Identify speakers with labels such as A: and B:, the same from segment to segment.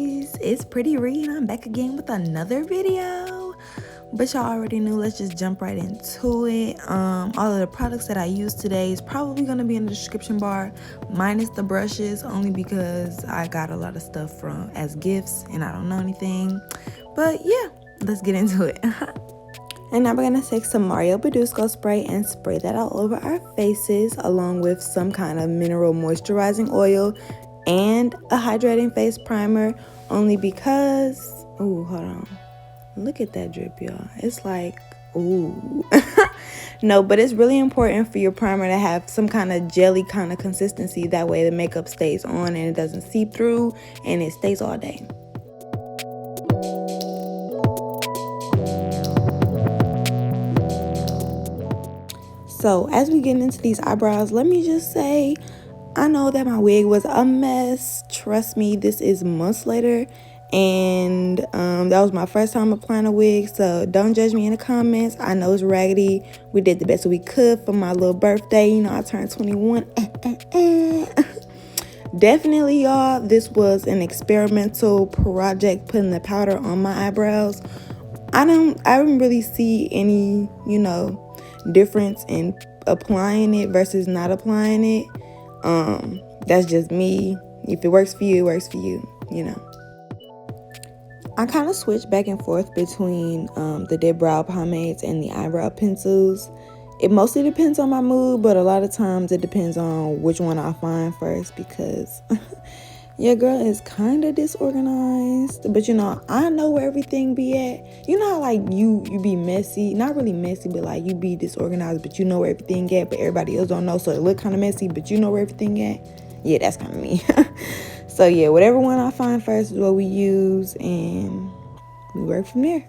A: PrettiBabies, it's PrettiRee and I'm back again with another video. But y'all already knew, let's just jump right into it. All of the products that I use today is probably gonna be in the description bar, minus the brushes, only because I got a lot of stuff from as gifts and I don't know anything. But yeah, let's get into it. And now we're gonna take some Mario Badusco spray and spray that all over our faces, along with some kind of mineral moisturizing oil and a hydrating face primer, only because, ooh, hold on. Look at that drip, y'all. It's like, ooh. No, but it's really important for your primer to have some kind of jelly kind of consistency. That way the makeup stays on and it doesn't seep through and it stays all day. So as we get into these eyebrows, let me just say, I know that my wig was a mess. Trust me, this is months later. And that was my first time applying a wig. So don't judge me in the comments. I know it's raggedy. We did the best we could for my little birthday. You know, I turned 21. Definitely, y'all, this was an experimental project, putting the powder on my eyebrows. I didn't really see any, difference in applying it versus not applying it. That's just me. If it works for you, it works for you, I kind of switch back and forth between the dip brow pomades and the eyebrow pencils. It mostly depends on my mood, but a lot of times it depends on which one I find first, because your girl is kind of disorganized. But I know where everything be at. You know how like you be messy, not really messy, but like you be disorganized, but you know where everything at, but everybody else don't know, so it look kind of messy, but you know where everything at. Yeah, that's kind of me. So yeah, whatever one I find first is what we use, and we work from there.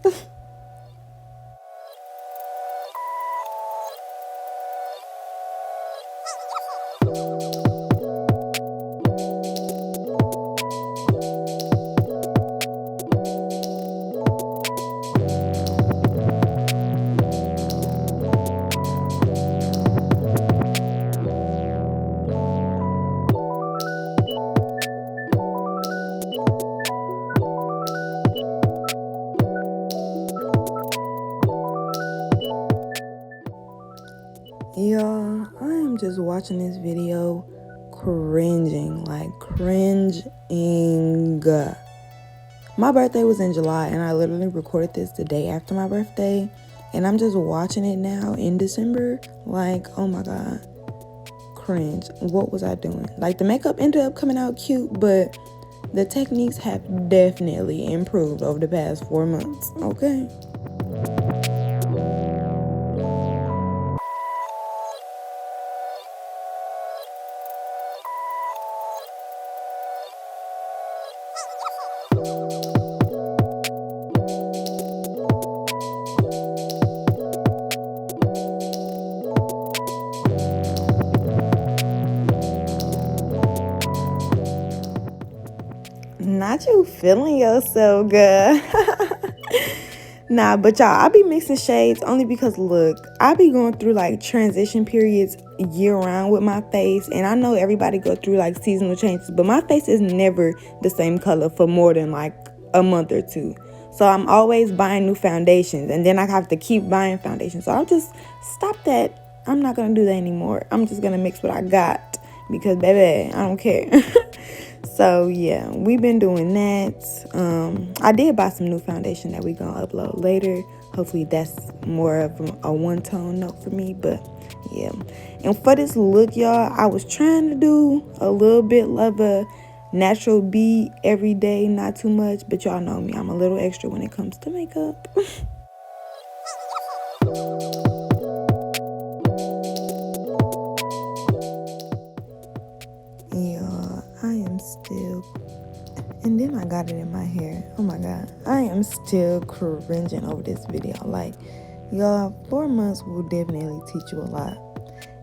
A: Y'all, I am just watching this video cringing. My birthday was in July and I literally recorded this the day after my birthday, and I'm just watching it now in December like, oh my god, cringe. What was I doing? Like, the makeup ended up coming out cute, but the techniques have definitely improved over the past 4 months, okay? Not you feeling yourself, girl. Nah, but y'all, I be mixing shades only because, look, I be going through like transition periods year round with my face, and I know everybody go through like seasonal changes, but my face is never the same color for more than like a month or two. So I'm always buying new foundations, and then I have to keep buying foundations. So I'll just stop that. I'm not gonna do that anymore. I'm just gonna mix what I got, because baby, I don't care. So yeah, we've been doing that. I did buy some new foundation that we gonna upload later. Hopefully that's more of a one-tone note for me, but yeah. And for this look, y'all, I was trying to do a little bit of a natural beat every day, not too much, but y'all know me, I'm a little extra when it comes to makeup. Yeah, I am still, and then I got it in my hair. Oh my god, I am still cringing over this video. Like, y'all, 4 months will definitely teach you a lot.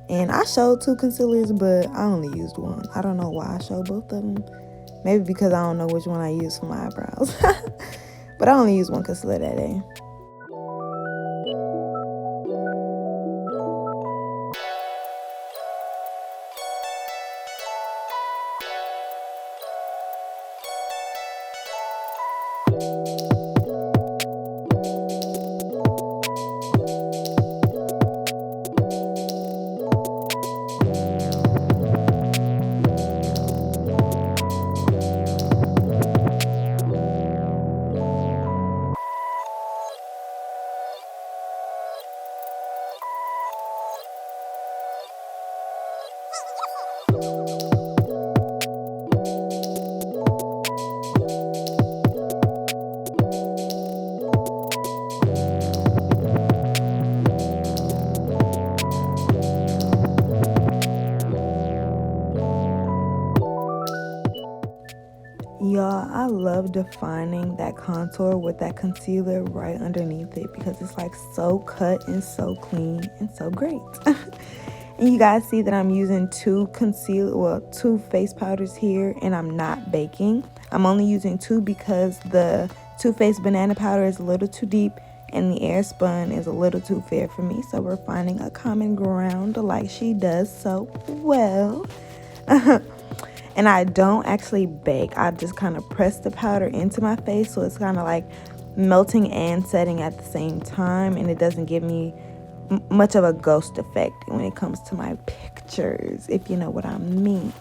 A: And I showed 2 concealers, but I only used one. I don't know why I showed both of them. Maybe because I don't know which one I use for my eyebrows. But I only used one concealer that day. defining that contour with that concealer right underneath it, because it's like so cut and so clean and so great. And you guys see that I'm using two face powders here, and I'm not baking. I'm only using two because the Too Faced banana powder is a little too deep and the air spun is a little too fair for me. So we're finding a common ground like she does so well. And I don't actually bake. I just kind of press the powder into my face, so it's kind of like melting and setting at the same time, and it doesn't give me much of a ghost effect when it comes to my pictures, if you know what I mean.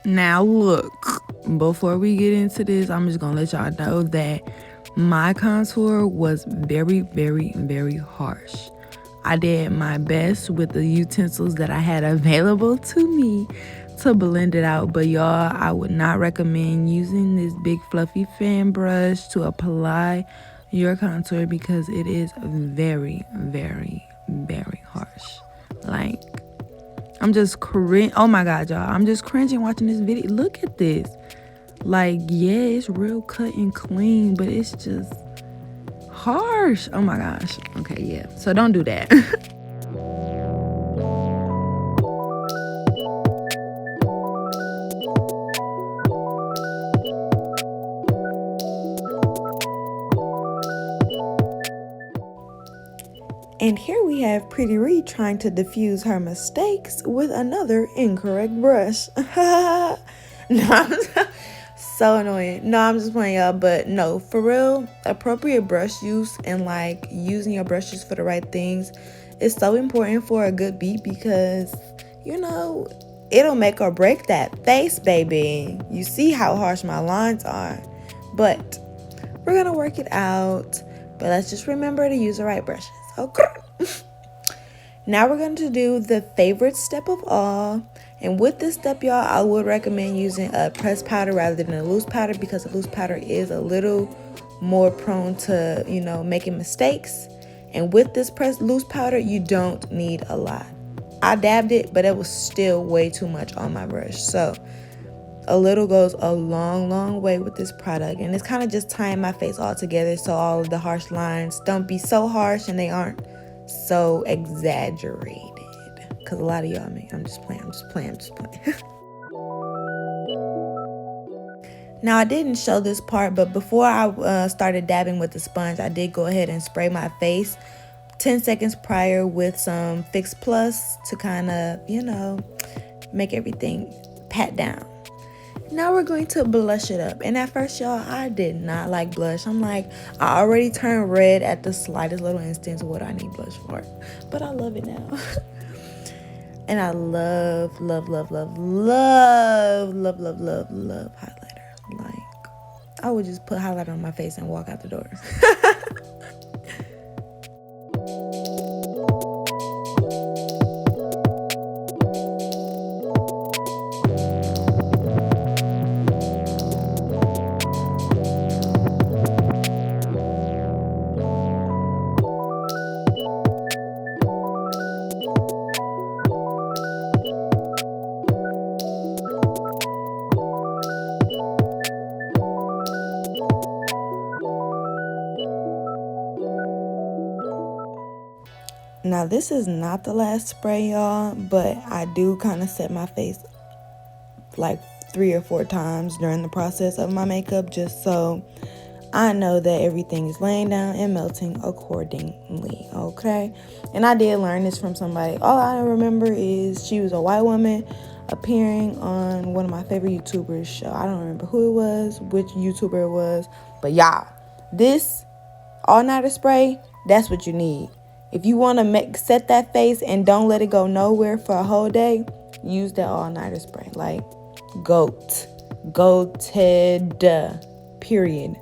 A: Now look, before we get into this, I'm just gonna let y'all know that my contour was very, very, very harsh. I did my best with the utensils that I had available to me to blend it out, but y'all, I would not recommend using this big fluffy fan brush to apply your contour because it is very, very, very harsh. Like, I'm just oh my god, y'all, I'm just cringing watching this video. Look at this. Like, yeah, it's real cut and clean, but it's just harsh. Oh my gosh. Okay, yeah, so don't do that. And here we have PrettiRee trying to diffuse her mistakes with another incorrect brush. No, so annoying. No, I'm just playing, y'all. But no, for real, appropriate brush use and like using your brushes for the right things is so important for a good beat, because you know it'll make or break that face, baby. You see how harsh my lines are, but we're gonna work it out. But let's just remember to use the right brushes. Okay. Now we're going to do the favorite step of all. And with this step, y'all, I would recommend using a pressed powder rather than a loose powder, because a loose powder is a little more prone to, you know, making mistakes. And with this pressed loose powder, you don't need a lot. I dabbed it, but it was still way too much on my brush. So a little goes a long, long way with this product. And it's kind of just tying my face all together so all of the harsh lines don't be so harsh and they aren't so exaggerated. Because a lot of y'all, I'm just playing. Now, I didn't show this part, but before I started dabbing with the sponge, I did go ahead and spray my face 10 seconds prior with some Fix Plus to kind of, you know, make everything pat down. Now we're going to blush it up. And at first, y'all, I did not like blush. I'm like, I already turned red at the slightest little instance. What I need blush for? But I love it now. And I love highlighter. Like, I would just put highlighter on my face and walk out the door. Now, this is not the last spray, y'all, but I do kind of set my face like 3 or 4 times during the process of my makeup, just so I know that everything is laying down and melting accordingly, okay? And I did learn this from somebody. All I remember is she was a white woman appearing on one of my favorite YouTubers' show. I don't remember who it was, which YouTuber it was, but y'all, This all-nighter spray, that's what you need. If you want to set that face and don't let it go nowhere for a whole day, use that all-nighter spray. Like, goated, period.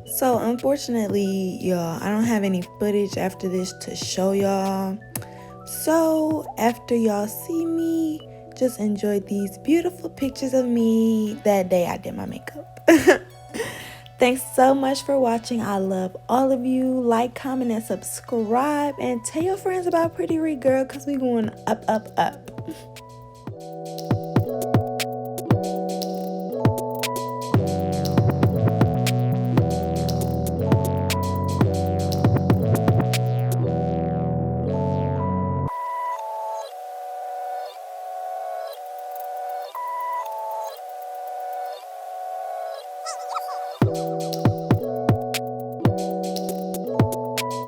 A: So unfortunately, y'all, I don't have any footage after this to show y'all. So after y'all see me, just enjoy these beautiful pictures of me that day I did my makeup. Thanks so much for watching. I love all of you. Like, comment, and subscribe. And tell your friends about PrettiRee, girl, because we going up, up, up.